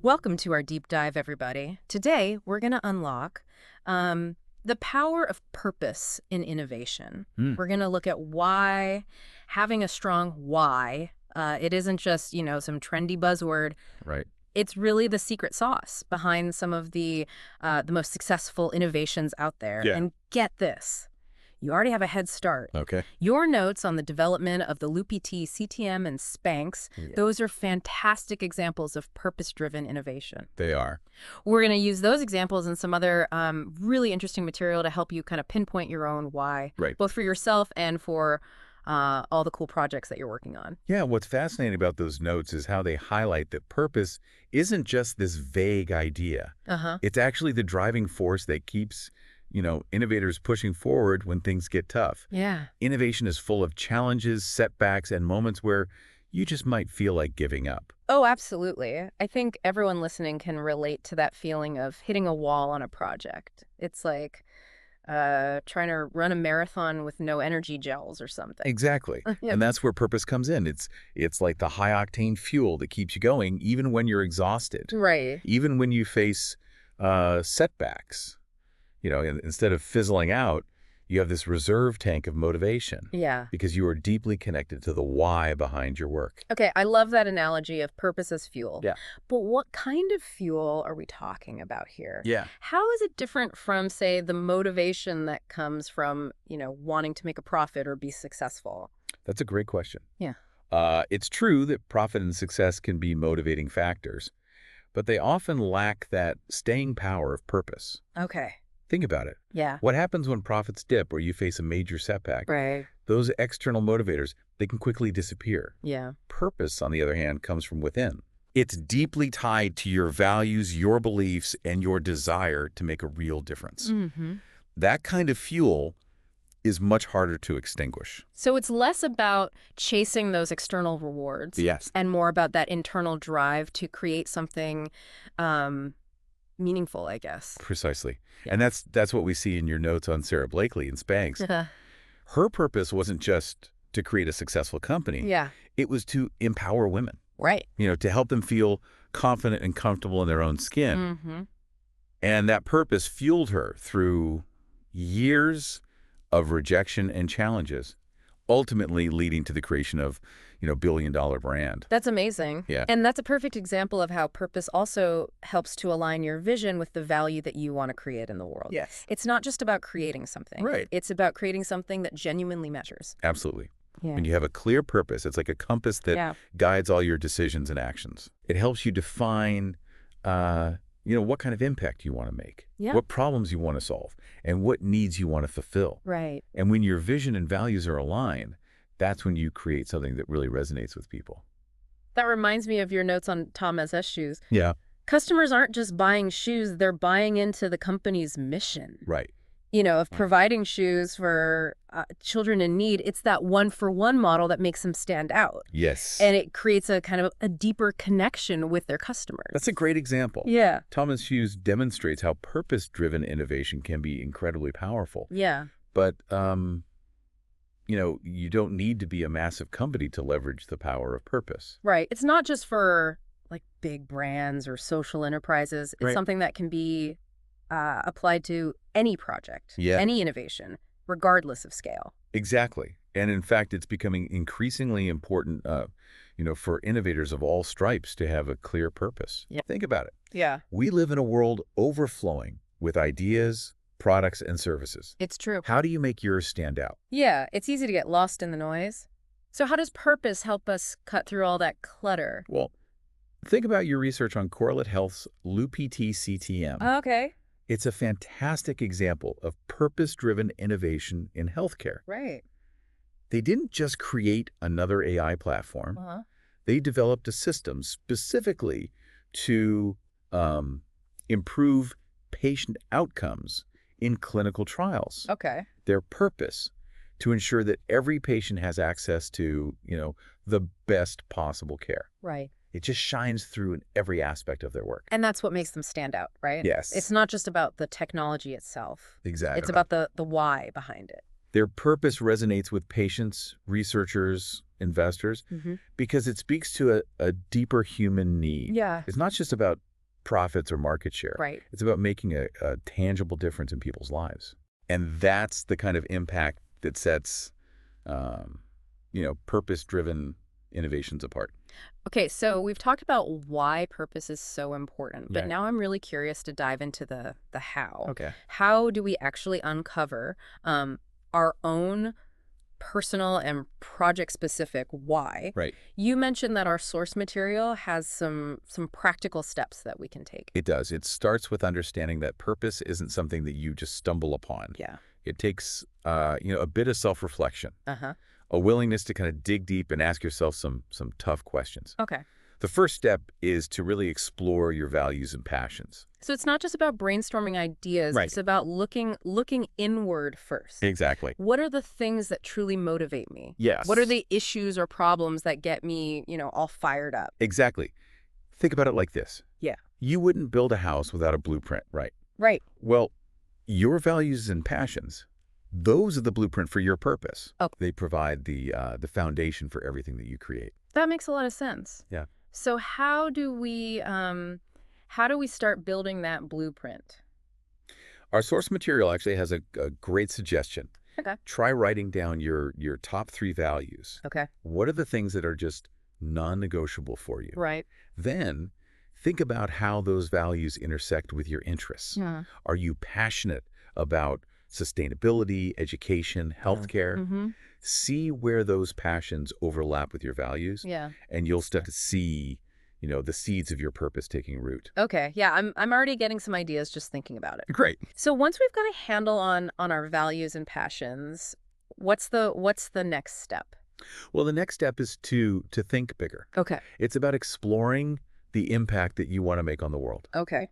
Welcome to our deep dive, everybody. Today, we're going to unlock the power of purpose in innovation. Mm, We're going to look at why having a strong why, it isn't just, some trendy buzzword. right. It's really the secret sauce behind some of the most successful innovations out there. Yeah. And get this. You already have a head start. Okay. Your notes on the development of the LoopT, CTM, and Spanx, Yeah. those are fantastic examples of purpose-driven innovation. They are. We're going to use those examples and some other really interesting material to help you kind of pinpoint your own why, Right. both for yourself and for all the cool projects that you're working on. Yeah, what's fascinating about those notes is how they highlight that purpose isn't just this vague idea. Uh-huh. It's actually the driving force that keeps, innovators pushing forward when things get tough. Yeah. Innovation is full of challenges, setbacks, and moments where you just might feel like giving up. Oh, absolutely. I think everyone listening can relate to that feeling of hitting a wall on a project. It's like trying to run a marathon with no energy gels or something. Exactly. Yeah. And that's where purpose comes in. It's like the high-octane fuel that keeps you going even when you're exhausted. Right. Even when you face setbacks, instead of fizzling out, you have this reserve tank of motivation Yeah. because you are deeply connected to the why behind your work. Okay, I love that analogy of purpose as fuel. Yeah. But what kind of fuel are we talking about here? Yeah. How is it different from, say, the motivation that comes from, wanting to make a profit or be successful? That's a great question. Yeah. It's true that profit and success can be motivating factors, but they often lack that staying power of purpose. Okay. Think about it. Yeah. What happens when profits dip or you face a major setback? Right. Those external motivators, they can quickly disappear. Yeah. Purpose, on the other hand, comes from within. It's deeply tied to your values, your beliefs, and your desire to make a real difference. Mm-hmm. That kind of fuel is much harder to extinguish. So it's less about chasing those external rewards Yes. and more about that internal drive to create something meaningful, I guess. Precisely. Yeah. And that's what we see in your notes on Sarah Blakely and Spanx. Her purpose wasn't just to create a successful company. Yeah. It was to empower women, Right. to help them feel confident and comfortable in their own skin. Mm-hmm. And that purpose fueled her through years of rejection and challenges, ultimately leading to the creation of, billion-dollar brand. That's amazing. Yeah. And that's a perfect example of how purpose also helps to align your vision with the value that you want to create in the world. Yes. It's not just about creating something. Right. It's about creating something that genuinely matters. Absolutely. Yeah. When you have a clear purpose, it's like a compass that guides all your decisions and actions. It helps you define, what kind of impact you want to make, what problems you want to solve, and what needs you want to fulfill. Right. And when your vision and values are aligned, that's when you create something that really resonates with people. That reminds me of your notes on Tom S. shoes. Yeah. Customers aren't just buying shoes, they're buying into the company's mission. Right. Of providing shoes for children in need. It's that one-for-one model that makes them stand out. Yes. And it creates a kind of a deeper connection with their customers. That's a great example. Yeah. Thomas Hughes demonstrates how purpose-driven innovation can be incredibly powerful. Yeah. But, you don't need to be a massive company to leverage the power of purpose. Right. It's not just for like big brands or social enterprises. It's Right. something that can be applied to any project, Yeah. any innovation, regardless of scale. Exactly. And in fact, it's becoming increasingly important, for innovators of all stripes to have a clear purpose. Yeah. Think about it. Yeah. We live in a world overflowing with ideas, products, and services. It's true. How do you make yours stand out? Yeah. It's easy to get lost in the noise. So how does purpose help us cut through all that clutter? Well, think about your research on Correlate Health's LoopT CTM. Okay. It's a fantastic example of purpose-driven innovation in healthcare. Right. They didn't just create another AI platform. Uh-huh. They developed a system specifically to improve patient outcomes in clinical trials. Okay. Their purpose, to ensure that every patient has access to, the best possible care. Right. It just shines through in every aspect of their work. And that's what makes them stand out, right? Yes. It's not just about the technology itself. Exactly. It's about the why behind it. Their purpose resonates with patients, researchers, investors, Mm-hmm. because it speaks to a deeper human need. Yeah. It's not just about profits or market share. Right. It's about making a tangible difference in people's lives. And that's the kind of impact that sets, purpose-driven innovations apart. Okay, so we've talked about why purpose is so important, but Yeah. now I'm really curious to dive into the how. Okay. How do we actually uncover our own personal and project-specific why? Right. You mentioned that our source material has some practical steps that we can take. It does. It starts with understanding that purpose isn't something that you just stumble upon. Yeah. It takes, a bit of self-reflection, Uh-huh. a willingness to kind of dig deep and ask yourself some tough questions. Okay. The first step is to really explore your values and passions. So it's not just about brainstorming ideas. Right. It's about looking inward first. Exactly. What are the things that truly motivate me? Yes. What are the issues or problems that get me, all fired up? Exactly. Think about it like this. Yeah. You wouldn't build a house without a blueprint, right? Right. Well, your values and passions, those are the blueprint for your purpose. Oh. They provide the foundation for everything that you create. That makes a lot of sense. Yeah. So how do we start building that blueprint? Our source material actually has a great suggestion. Okay. Try writing down your top 3 values. Okay. What are the things that are just non-negotiable for you? Right. Then think about how those values intersect with your interests. Yeah. Are you passionate about sustainability, education, healthcare? Mm-hmm. See where those passions overlap with your values. Yeah. And you'll start to see, the seeds of your purpose taking root. Okay. Yeah, I'm already getting some ideas just thinking about it. Great. So once we've got a handle on our values and passions, what's the next step? Well, the next step is to think bigger. Okay. It's about exploring the impact that you want to make on the world. Okay.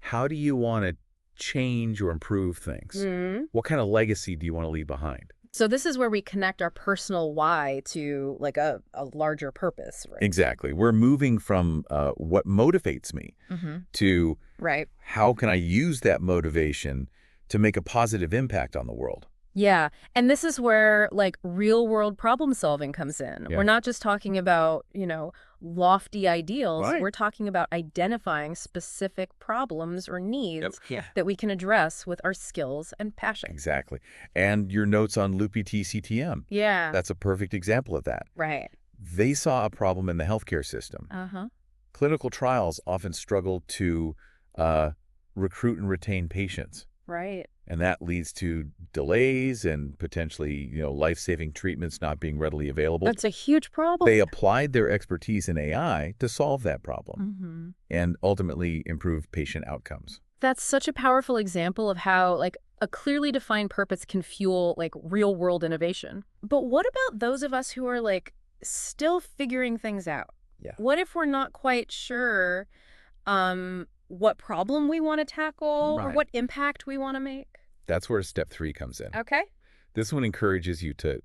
How do you want to change or improve things? Mm-hmm. What kind of legacy do you want to leave behind? So this is where we connect our personal why to like a larger purpose, right? Exactly. We're moving from what motivates me to Right. how can I use that motivation to make a positive impact on the world. Yeah. And this is where like real world problem solving comes in. Yeah. We're not just talking about, lofty ideals. Right. We're talking about identifying specific problems or needs Yeah. that we can address with our skills and passion. Exactly. And your notes on Loopy TCTM. Yeah. That's a perfect example of that. Right. They saw a problem in the healthcare system. Uh-huh. Clinical trials often struggle to recruit and retain patients. Right. And that leads to delays and potentially, life-saving treatments not being readily available. That's a huge problem. They applied their expertise in AI to solve that problem and ultimately improve patient outcomes. That's such a powerful example of how like a clearly defined purpose can fuel like real world innovation. But what about those of us who are like still figuring things out? Yeah. What if we're not quite sure what problem we want to tackle or Right. what impact we want to make? That's where step 3 comes in. Okay. This one encourages you to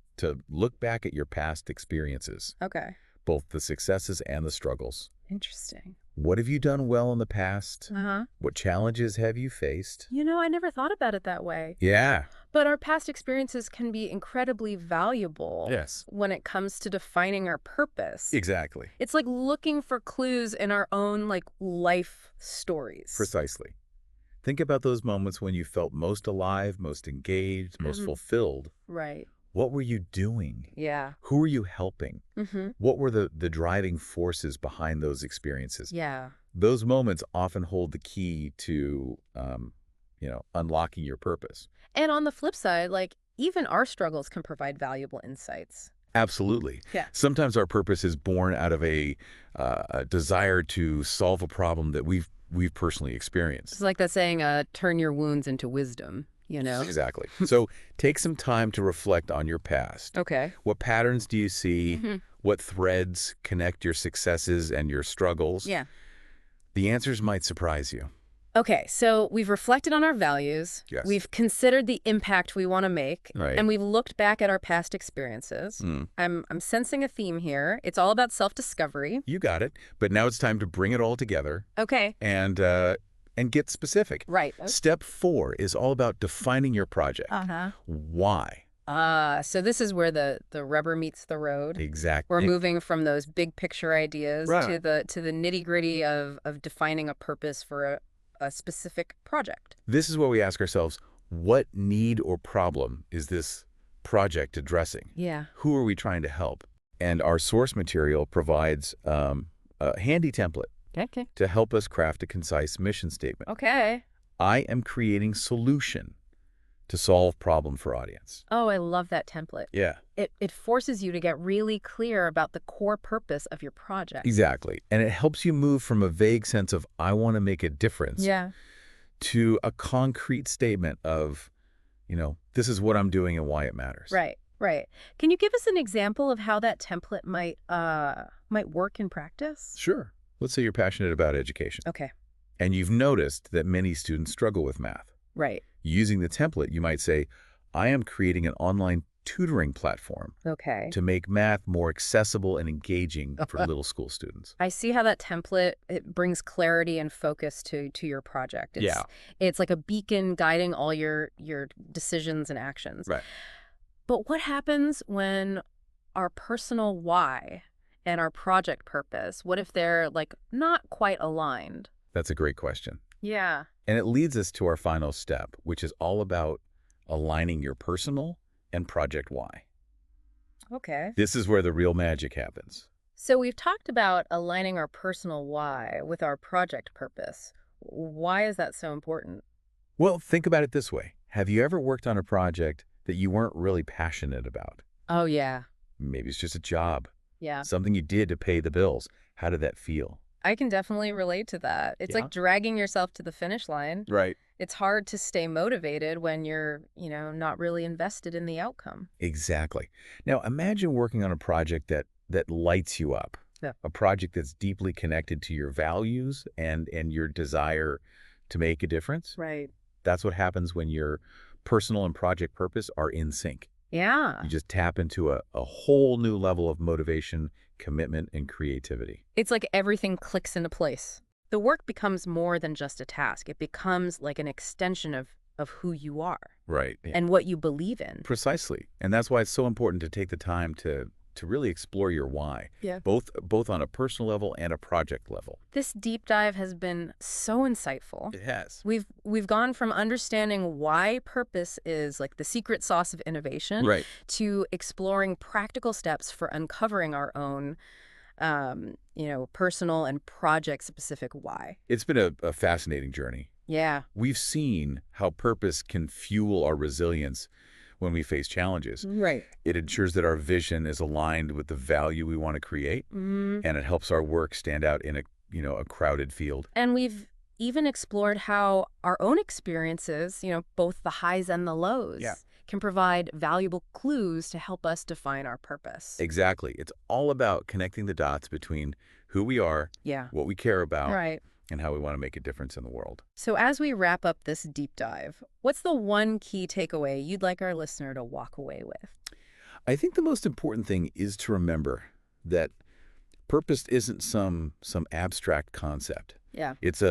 look back at your past experiences, Okay. both the successes and the struggles. Interesting. What have you done well in the past? Uh-huh. What challenges have you faced? I never thought about it that way. Yeah. But our past experiences can be incredibly valuable Yes. when it comes to defining our purpose. Exactly. It's like looking for clues in our own like life stories. Precisely. Think about those moments when you felt most alive, most engaged, most fulfilled. Right. What were you doing? Yeah. Who were you helping? Mm-hmm. What were the driving forces behind those experiences? Yeah. Those moments often hold the key to, unlocking your purpose. And on the flip side, like even our struggles can provide valuable insights. Absolutely. Yeah. Sometimes our purpose is born out of a desire to solve a problem that we've personally experienced. It's like that saying, turn your wounds into wisdom, Exactly. So take some time to reflect on your past. Okay. What patterns do you see? What threads connect your successes and your struggles? Yeah. The answers might surprise you. Okay, so we've reflected on our values. Yes. We've considered the impact we want to make. Right. And we've looked back at our past experiences. I'm sensing a theme here. It's all about self-discovery. You got it. But now it's time to bring it all together. Okay. And get specific. Right. Step 4 is all about defining your project. Uh-huh. Why? So this is where the rubber meets the road. Exactly. We're moving from those big picture ideas Right. to the nitty-gritty of defining a purpose for a specific project. This is where we ask ourselves, what need or problem is this project addressing? Yeah. Who are we trying to help? And our source material provides a handy template Okay. to help us craft a concise mission statement. Okay. I am creating solution to solve problem for audience. Oh, I love that template. Yeah. It forces you to get really clear about the core purpose of your project. Exactly. And it helps you move from a vague sense of, I want to make a difference, Yeah. to a concrete statement of, this is what I'm doing and why it matters. Right. Right. Can you give us an example of how that template might work in practice? Sure. Let's say you're passionate about education. Okay. And you've noticed that many students struggle with math. Right. Using the template, you might say, I am creating an online tutoring platform Okay. to make math more accessible and engaging for little school students. I see how that template, it brings clarity and focus to your project. It's like a beacon guiding all your decisions and actions. Right. But what happens when our personal why and our project purpose, what if they're like not quite aligned? That's a great question. Yeah. And it leads us to our final step, which is all about aligning your personal and project why. Okay. This is where the real magic happens. So we've talked about aligning our personal why with our project purpose. Why is that so important? Well, think about it this way. Have you ever worked on a project that you weren't really passionate about? Oh, yeah. Maybe it's just a job. Yeah. Something you did to pay the bills. How did that feel? I can definitely relate to that. It's like dragging yourself to the finish line. Right. It's hard to stay motivated when you're, not really invested in the outcome. Exactly. Now, imagine working on a project that lights you up. Yeah. A project that's deeply connected to your values and your desire to make a difference. Right. That's what happens when your personal and project purpose are in sync. Yeah. You just tap into a whole new level of motivation, commitment, and creativity. It's like everything clicks into place. The work becomes more than just a task. It becomes like an extension of who you are. Right. Yeah. And what you believe in. Precisely. And that's why it's so important to take the time to really explore your why. Yeah. Both on a personal level and a project level. This deep dive has been so insightful. It has. We've gone from understanding why purpose is like the secret sauce of innovation, right, to exploring practical steps for uncovering our own personal and project-specific why. It's been a fascinating journey. Yeah. We've seen how purpose can fuel our resilience when we face challenges. Right. It ensures that our vision is aligned with the value we want to create, and it helps our work stand out in a crowded field. And we've even explored how our own experiences, both the highs and the lows, can provide valuable clues to help us define our purpose. Exactly. It's all about connecting the dots between who we are, what we care about, right, and how we want to make a difference in the world. So as we wrap up this deep dive, what's the one key takeaway you'd like our listener to walk away with? I think the most important thing is to remember that purpose isn't some abstract concept. Yeah. It's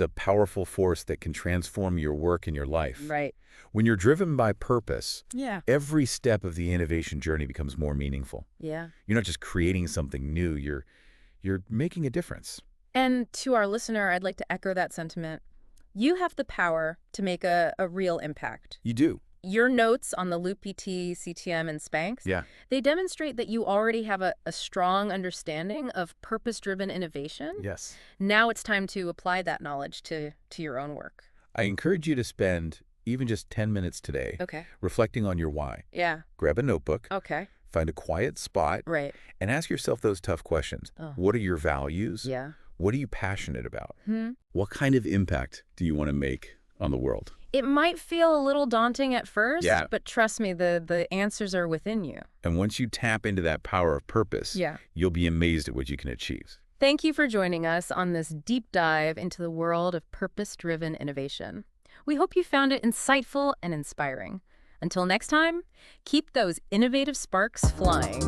a powerful force that can transform your work and your life. Right. When you're driven by purpose, every step of the innovation journey becomes more meaningful. Yeah. You're not just creating something new, you're making a difference. And to our listener, I'd like to echo that sentiment. You have the power to make a real impact. You do. Your notes on the Loop PT, CTM, and Spanx, they demonstrate that you already have a strong understanding of purpose-driven innovation. Yes. Now it's time to apply that knowledge to your own work. I encourage you to spend even just 10 minutes today reflecting on your why. Yeah. Grab a notebook. Okay. Find a quiet spot. Right. And ask yourself those tough questions. What are your values? Yeah. What are you passionate about? What kind of impact do you want to make on the world? It might feel a little daunting at first, but trust me, the answers are within you. And once you tap into that power of purpose, you'll be amazed at what you can achieve. Thank you for joining us on this deep dive into the world of purpose-driven innovation. We hope you found it insightful and inspiring. Until next time, keep those innovative sparks flying.